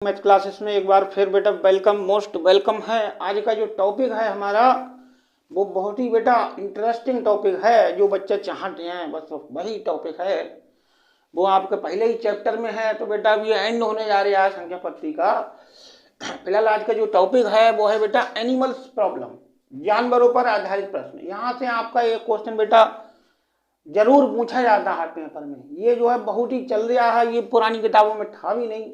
Math classes में एक बार फिर बेटा वेलकम, मोस्ट वेलकम है। आज का जो टॉपिक है हमारा वो बहुत ही बेटा इंटरेस्टिंग टॉपिक है, जो बच्चे चाहते हैं बस वही टॉपिक है। वो आपके पहले ही चैप्टर में है, तो बेटा अब ये एंड होने जा रहा है संख्या पत्ती का। फिलहाल आज का जो टॉपिक है वो है बेटा एनिमल्स प्रॉब्लम, जानवरों पर आधारित प्रश्न। यहाँ से आपका एक क्वेश्चन बेटा जरूर पूछा जाता है पेपर में। ये जो है बहुत ही चल रहा है, ये पुरानी किताबों में था भी नहीं।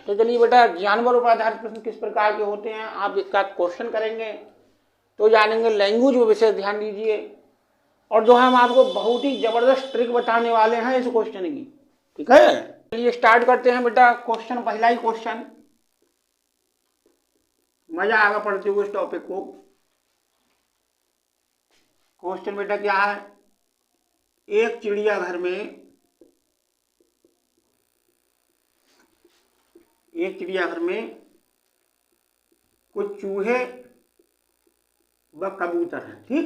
तो चलिए बेटा, जानवरों पर आधारित प्रश्न किस प्रकार के होते हैं आप इसका क्वेश्चन करेंगे तो जानेंगे। लैंग्वेज में विशेष ध्यान दीजिए, और जो है हम आपको बहुत ही जबरदस्त ट्रिक बताने वाले हैं इस क्वेश्चन की, ठीक है। चलिए स्टार्ट करते हैं बेटा। क्वेश्चन, पहला ही क्वेश्चन, मजा आएगा पढ़ते हुए इस टॉपिक को। क्वेश्चन बेटा क्या है, एक चिड़ियाघर में कुछ चूहे व कबूतर हैं, ठीक।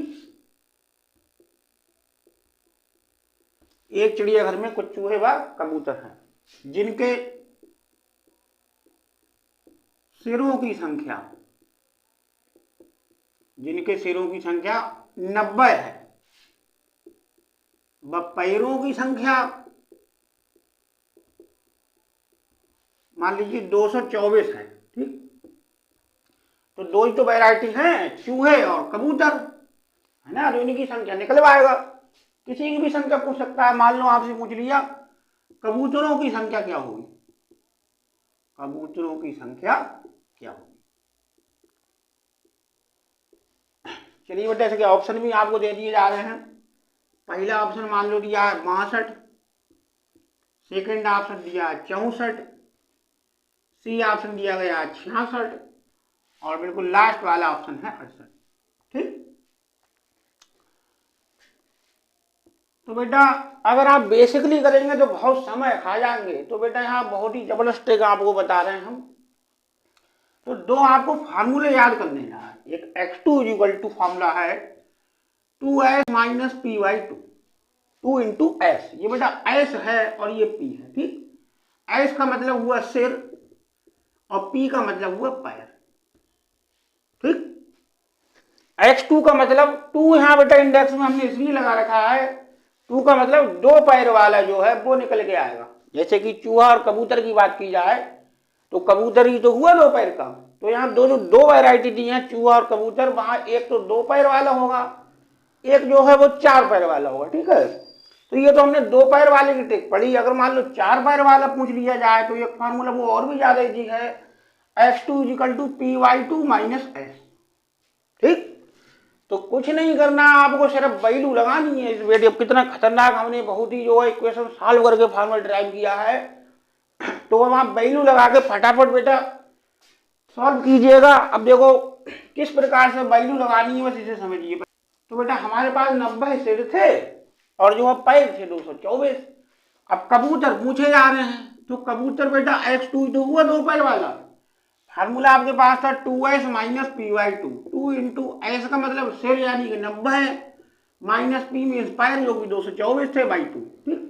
एक चिड़ियाघर में कुछ चूहे व कबूतर हैं जिनके सिरों की संख्या 90 है व पैरों की संख्या मान लीजिए 224 है, ठीक। तो दो ही तो वैरायटी हैं, चूहे और कबूतर, है ना। तो इनकी संख्या निकलवाएगा। किसी की भी संख्या पूछ सकता है। मान लो आपसे पूछ लिया कबूतरों की संख्या क्या होगी, चलिए बेटा, इसके ऑप्शन भी आपको दे दिए जा रहे हैं। पहला ऑप्शन मान लो दिया है 62, सेकंड ऑप्शन दिया है 64, सी ऑप्शन दिया गया है 66, और बिल्कुल लास्ट वाला ऑप्शन है 68, ठीक। तो बेटा अगर आप बेसिकली करेंगे तो बहुत समय खा जाएंगे। तो बेटा यहाँ बहुत ही जबरदस्त ट्रिक आपको बता रहे हैं हम। तो दो आपको फार्मूले याद कर लेना है। एक x2 इक्वल टू फॉर्मूला है 2s minus p/2, 2 into S. ये बेटा s है और ये p है, ठीक। s का मतलब हुआ सिर और p का मतलब हुआ पैर, ठीक। x2 का मतलब 2 यहाँ बेटा इंडेक्स में हमने इसलिए लगा रखा है, 2 का मतलब दो पैर वाला जो है वो निकल के आएगा। जैसे कि चूहा और कबूतर की बात की जाए तो कबूतर ही तो हुआ दो पैर का। तो यहाँ दो वैरायटी दी है, चूहा और कबूतर। वहां एक तो दो पैर वाला होगा, एक जो है वो चार पैर वाला होगा, ठीक है। तो ये तो हमने दो पैर वाले की ट्रिक पढ़ी। अगर मान लो चार पैर वाला पूछ लिया जाए तो एक फार्मूला वो और भी ज्यादा इजी है, x2 equal to p/2 minus s, ठीक। तो कुछ नहीं करना, आपको सिर्फ वैल्यू लगानी है। इस वीडियो कितना खतरनाक हमने बहुत ही जो है इक्वेशन सॉल्व करके फार्मूला ड्राइव किया है। तो अब आप वैल्यू लगा के फटाफट बेटा सॉल्व कीजिएगा। अब देखो किस प्रकार से वैल्यू लगानी है, बस इसे समझिए। तो बेटा हमारे पास 90 सिर थे और जो है पैर थे 224। अब कबूतर पूछे जा रहे हैं, तो कबूतर बेटा x2 तो हुआ दो पैर वाला। फार्मूला आपके पास था 2s minus p/2, 2 into S का मतलब सिर यानी कि 90 माइनस p मीन्स पैर जो कि 224 थे बाई 2, ठीक।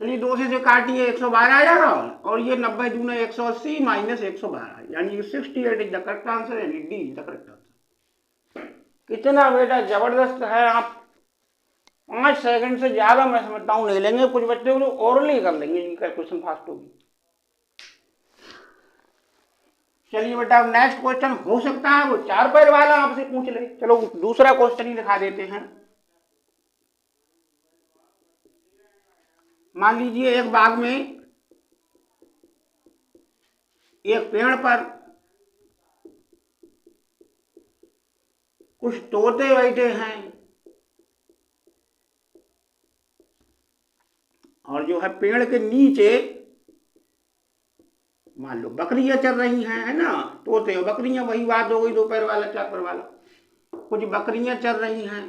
चलिए 2 से काटिए 112 आ जाएगा, और ये 90 दूना 180 माइनस 112 यानी 68 इज द करेक्ट आंसर, यानी D is the correct answer. कितना बेटा जबरदस्त है। आप 5 सेकंड से ज्यादा मैं समझता हूँ नहीं लेंगे। कुछ बच्चे को ओरली कर लेंगे, इनकी कैलकुलेशन फास्ट होगी। चलिए बेटा नेक्स्ट क्वेश्चन हो सकता है वो चार पैर वाला आपसे पूछ ले। चलो दूसरा क्वेश्चन ही दिखा देते हैं। मान लीजिए एक बाग में एक पेड़ पर कुछ तोते बैठे हैं और जो है पेड़ के नीचे मान लो बकरियां चल रही हैं, है ना। तोते और बकरियां वही बात हो गई, दो पैर वाला चार पैर वाला। कुछ बकरियां चल रही हैं।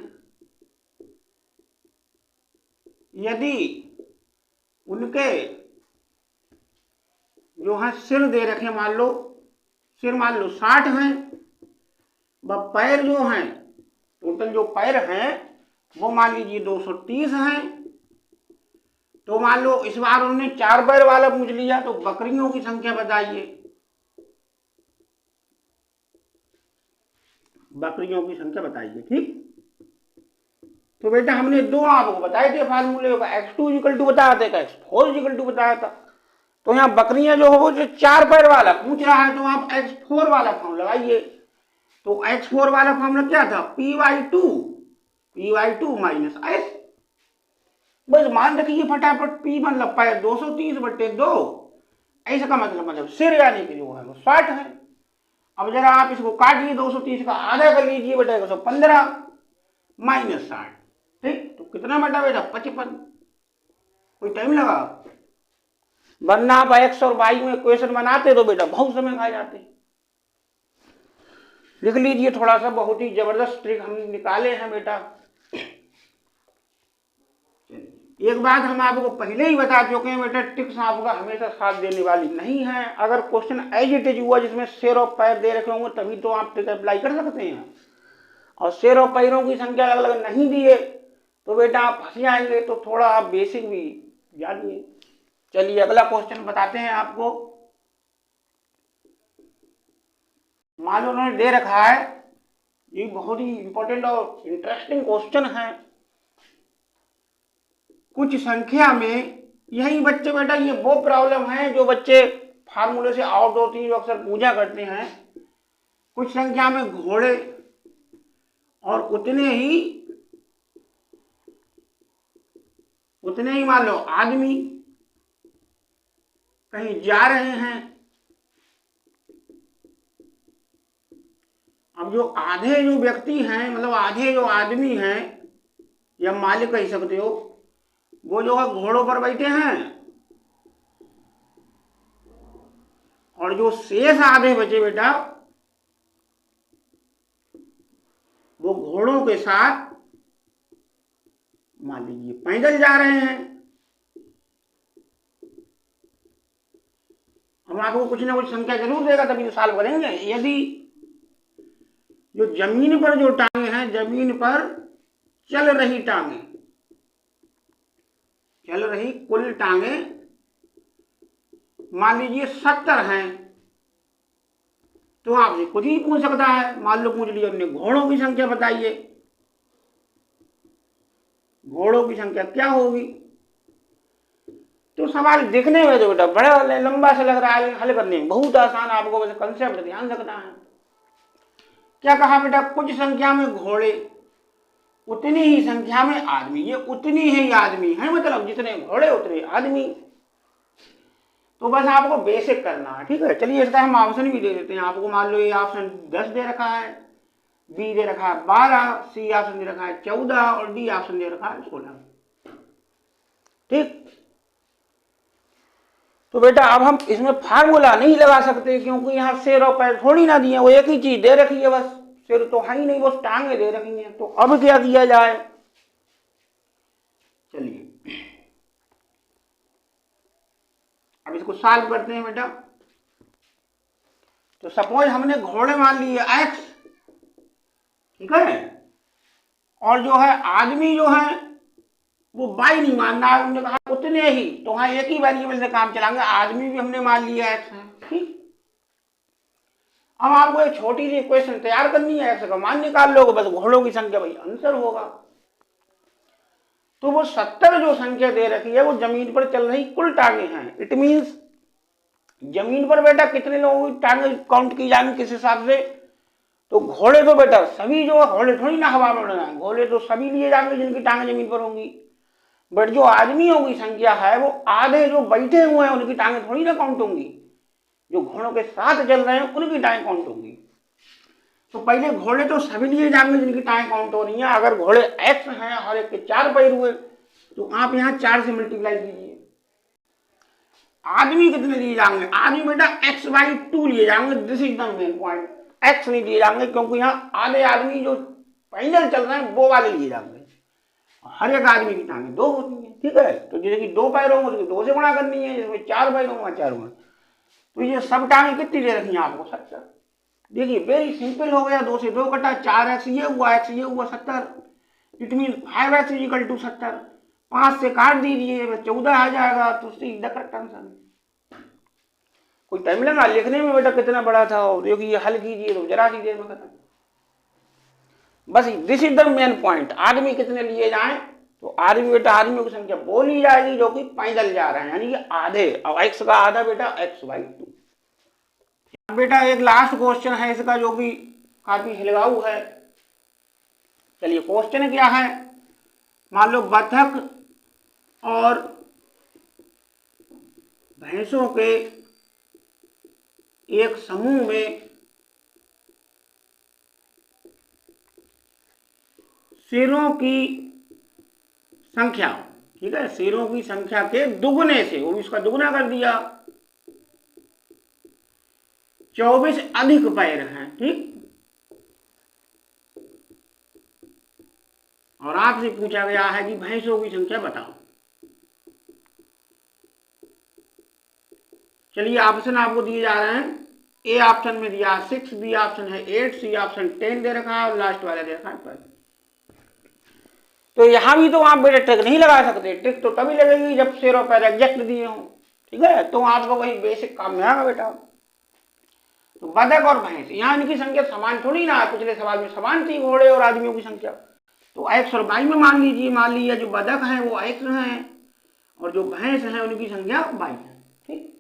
यदि उनके जो है सिर दे रखे, मान लो सिर मान लो 60 हैं, वह पैर जो हैं टोटल जो पैर हैं वो मान लीजिए 230 हैं, तो मान लो इस बार उन्होंने 4 पैर वाला पूछ लिया, तो बकरियों की संख्या बताइए, बकरियों की संख्या बताइए। ठीक, तो बेटा हमने दो आपको बताए थे फार्मूले का, x2 इक्वल टू बताया था, x4 इक्वल टू बताया था। तो यहाँ बकरियां जो हो जो 4 पैर वाला पूछ रहा है, तो आप x4 वाला फॉर्म लगाइए। तो x4 वाला फॉर्मूला क्या था, p/2 माइनस s। बस मान रखिए फटाफट, p मतलब पैर 230/2, ऐसा का मतलब सिर यानी कि जो है वो 60 है। अब जरा आप इसको काटिए, 230 का आधा कर लीजिए बेटा 115 माइनस 60, ठीक, तो कितना बेटा 55। कोई टाइम लगा, वरना आप एक्स और वाई में क्वेश्चन बनाते तो बेटा बहुत समय खा जाते। लिख लीजिए, थोड़ा सा बहुत ही जबरदस्त ट्रिक हम निकाले हैं बेटा। एक बात हम आपको पहले ही बता चुके हैं बेटा, ट्रिक्स आपका हमेशा साथ देने वाली नहीं है। अगर क्वेश्चन एज इट इज हुआ जिसमें सिर और पैर दे रखे होंगे तभी तो आप ट्रिक अप्लाई कर सकते हैं, और सिर और पैरों की संख्या अलग अलग नहीं दिए तो बेटा आप फंस जाएंगे। तो थोड़ा आप बेसिक भी जानिए। चलिए अगला क्वेश्चन बताते हैं आपको। मान लो उन्होंने दे रखा है, ये बहुत ही इंपॉर्टेंट और इंटरेस्टिंग क्वेश्चन है। कुछ संख्या में, यही बच्चे बेटा ये वो प्रॉब्लम है जो बच्चे फार्मूले से आउट होती है, जो अक्सर पूजा करते हैं। कुछ संख्या में घोड़े और उतने ही मान लो आदमी कहीं जा रहे हैं। अब जो आधे जो व्यक्ति हैं, मतलब आधे जो आदमी हैं या मालिक कह सकते हो, वो जो है घोड़ों पर बैठे हैं, और जो शेष आधे बचे बेटा वो घोड़ों के साथ मान लीजिए पैदल जा रहे हैं। हम आपको कुछ ना कुछ संख्या जरूर देगा तभी तो सॉल्व करेंगे। यदि जो जमीन पर जो टांगे हैं, जमीन पर चल रही टांगे, चल रही कुल टांगे मान लीजिए 70 हैं, तो आपसे खुद ही पूछ सकता है। मान लो पूछ लिया उन्होंने घोड़ों की संख्या बताइए, घोड़ों की संख्या क्या होगी। तो सवाल देखने में तो बेटा बड़ा लंबा सा लग रहा है, हल करने में बहुत आसान, आपको बस कंसेप्ट ध्यान रखना है। क्या कहा बेटा, कुछ संख्या में घोड़े उतनी ही संख्या में आदमी, ये उतनी ही आदमी है, मतलब जितने घोड़े उतने आदमी। तो बस आपको बेसिक करना है, ठीक है। चलिए इसका हम ऑप्शन भी दे देते हैं आपको। मान लो ये ऑप्शन 10 दे रखा है, बी दे रखा है 12, सी ऑप्शन दे रखा है 14 और डी ऑप्शन दे रखा है 16, ठीक। तो बेटा अब हम इसमें फार्मूला नहीं लगा सकते क्योंकि यहाँ सिर और पैर थोड़ी ना दिए, वो एक ही चीज दे रखी है, बस सिर तो है ही नहीं, बस टांगे दे रखी हैं। तो अब क्या किया जाए, चलिए अब इसको सॉल्व करते हैं बेटा। तो सपोज हमने घोड़े मान लिए x, ठीक है, और जो है आदमी जो है वो y नहीं मानना है, हमने कहा उतने ही, तो हाँ एक ही वेरिएबल से काम चलाएंगे, आदमी भी हमने मान लिया x है, ठीक। अब आपको एक छोटी सी इक्वेशन तैयार करनी है, x का मान निकाल लोगे, बस घोड़ों की संख्या भाई आंसर होगा। तो वो 70 जो संख्या दे रखी है वो जमीन पर चल रही कुल टांगे हैं। इट मींस जमीन पर बेटा कितने लोगों की टांगे काउंट की जाएंगी किस हिसाब से, तो घोड़े तो बेटा सभी जो घोड़े थोड़ी ना हवा में उड़ रहे हैं, घोड़े तो सभी लिए जाएंगे जिनकी टांगे जमीन पर होंगी। बट जो आदमियों की संख्या है वो आधे जो बैठे हुए हैं उनकी टांगे थोड़ी ना काउंट होंगी, जो घोड़ों के साथ चल रहे हैं उनकी टांगे काउंट होंगी। तो पहले घोड़े तो सभी लिए जाएंगे जिनकी टांगे काउंट हो रही हैं। अगर घोड़े x हैं, हर एक के 4 पैर हुए, तो आप यहाँ 4 से मल्टीप्लाई कीजिए। आदमी कितने लिए जाएंगे, आदमी बेटा x/2 लिए जाएंगे, this is the main point. x नहीं लिए जाएंगे क्योंकि यहाँ आधे आदमी जो पैदल चल रहे हैं वो वाले लिए जाएंगे, हर एक आदमी की टांगे 2 होती है, ठीक है। तो जैसे कि 2 पैर होंगे तो 2 से गुणा करनी है, जैसे 4 पैर होंगे 4 होंगे। तो ये सब टांगे कितनी दे रखी है आपको, 70। देखिए वेरी सिंपल हो गया, 2 से 2 कटा, 4x ये हुआ, x ये हुआ 70। It mean 5x = 70। 5 से काट दीजिए, 14 आ जाएगा, तो सीधा करेक्ट आंसर। कोई टाइम लगा लिखने में बेटा कितना बड़ा था, और देखिए ये हल कीजिए तो जरा सी देर में खत्म। बस this is the main point. आदमी कितने लिए जाए, तो आदमी बेटा आदमियों की संख्या बोली जाएगी जो कि पैदल जा रहे हैं, यानी कि आधे। और x का आधा बेटा x/2। बेटा एक लास्ट क्वेश्चन है इसका जो कि काफी हिलगाऊ है। चलिए क्वेश्चन क्या है, मान लो बतख और भैंसों के एक समूह में शेरों की संख्या, ठीक है, शेरों की संख्या के दुगने से, वो इसका दुगना कर दिया, 24 अधिक पैर हैं, ठीक। और आपसे पूछा गया है कि भैंसों की संख्या बताओ। चलिए ऑप्शन आपको दिए जा रहे हैं। ए ऑप्शन में दिया 6, बी ऑप्शन है 8, सी ऑप्शन 10 दे रखा है, और लास्ट वाला दे रखा है 12। तो यहां भी तो आप बेटा ट्रिक नहीं लगा सकते। ट्रिक तो तभी लगेगी जब शेरों पैर एग्जैक्ट दिए हों, ठीक है। तो आपको वही बेसिक काम में आएगा बेटा। तो बतख और भैंस, यहाँ इनकी संख्या समान थोड़ी ना है, पिछले सवाल में समान थी घोड़े और आदमियों की संख्या। तो x और y में मान लीजिए जो बतख है वो x है, और जो भैंस है उनकी संख्या y है, ठीक।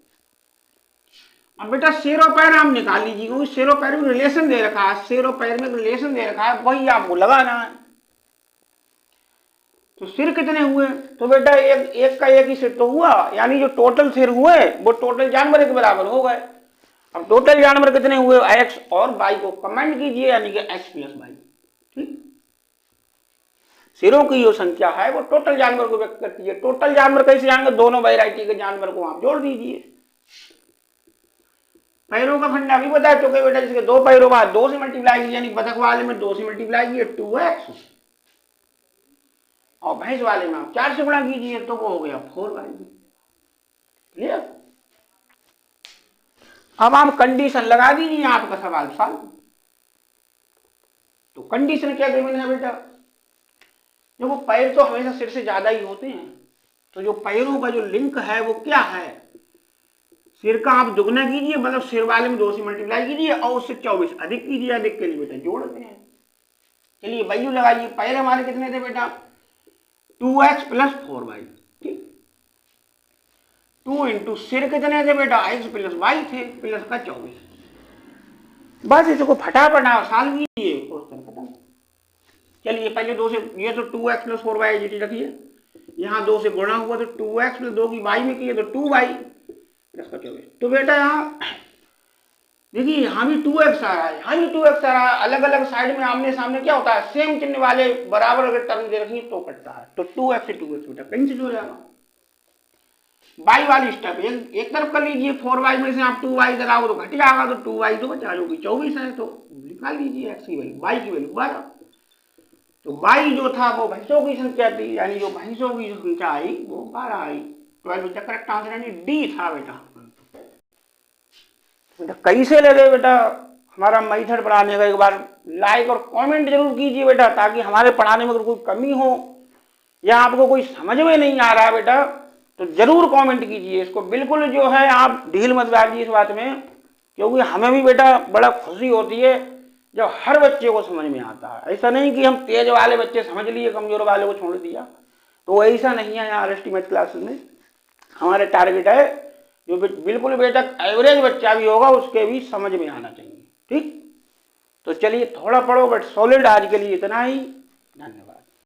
अब बेटा शेरों पैर आप निकाल लीजिए, क्योंकि शेरों पैर में रिलेशन दे रखा है, शेरों पैर में रिलेशन दे रखा है, वही आपको लगाना है। तो सिर कितने हुए, तो बेटा एक का एक ही सिर तो हुआ, यानी जो टोटल सिर हुए वो टोटल जानवर के बराबर हो गए। अब टोटल जानवर कितने हुए, x और y को कमेंट कीजिए, यानी कि x + y, ठीक। सिरों की जो संख्या है वो टोटल जानवर को व्यक्त करती है। टोटल जानवर कैसे आएंगे, दोनों वैरायटी के जानवर को आप जोड़ दीजिए। पैरों का फंडा भी बता चुके बेटा, जिसके 2 पैरों बाद 2 से मल्टीप्लाई कीजिए, यानी बतख वाले में 2 से मल्टीप्लाई कीजिए 2x, और भैंस वाले में आप 4 से गुणा कीजिए, तो वो हो गया 4y। क्लियर। अब आप कंडीशन लगा दीजिए, आपका सवाल सॉल्व। तो कंडीशन क्या गिवन है बेटा, देखो पैर तो हमेशा सिर से ज्यादा ही होते हैं, तो जो पैरों का जो लिंक है वो क्या है, सिर का आप दुगना कीजिए, मतलब सिर वाले में 2 से मल्टीप्लाई कीजिए, और उससे 24 अधिक कीजिए, अधिक के लिए बेटा जोड़ते हैं। चलिए वैल्यू लगाइए, पैर हमारे कितने थे बेटा, 2x + 4y, ठीक। 2 इंटू सिर कितने थे बेटा, x + y थे, प्लस का 24। बस इसको फटाफट आप सॉल्व कीजिए, क्वेश्चन खत्म। चलिए पहले 2 से, ये तो 2x + 4y जीटी रखिए, यहाँ 2 से गुणा हुआ तो 2x + 2 की y में किए तो 2y प्लस का 24। तो बेटा यहाँ देखिए यहाँ भी 2x आ रहा है, यहाँ भी 2x आ रहा है। अलग अलग साइड में आमने सामने क्या होता है, सेम चिन्ह वाले बराबर अगर टर्म दे रखी तो कटता है। तो 2x से 2x बेटा कैंसिल हो जाएगा। y वाली स्टेप एक तरफ कर लीजिए, 4y में से आप 2y लगाओ तो घट जाएगा, तो 2y तो बचा, जो कि 24 है, तो निकाल लीजिए x की वैल्यू, y की वैल्यू 12। तो y जो था वो भैंसों की संख्या थी, यानी जो भैंसों की संख्या आई वो 12 आई। 12 का करेक्ट आंसर यानी डी था बेटा। कैसे लगे बेटा हमारा मेथड पढ़ाने का, एक बार लाइक और कमेंट जरूर कीजिए बेटा, ताकि हमारे पढ़ाने में अगर कोई कमी हो या आपको कोई समझ में नहीं आ रहा है बेटा, तो जरूर कमेंट कीजिए। इसको बिल्कुल जो है आप ढील मत डालिए इस बात में, क्योंकि हमें भी बेटा बड़ा खुशी होती है जब हर बच्चे को समझ में आता है। ऐसा नहीं कि हम तेज वाले बच्चे समझ लिए, कमजोर वाले को छोड़ दिया, तो ऐसा नहीं है। यहाँ RST मैथ क्लासेस में हमारे टारगेट है जो बिल्कुल बेटा एवरेज बच्चा भी होगा उसके भी समझ में आना चाहिए, ठीक। तो चलिए थोड़ा पढ़ो बट सॉलिड। आज के लिए इतना ही, धन्यवाद।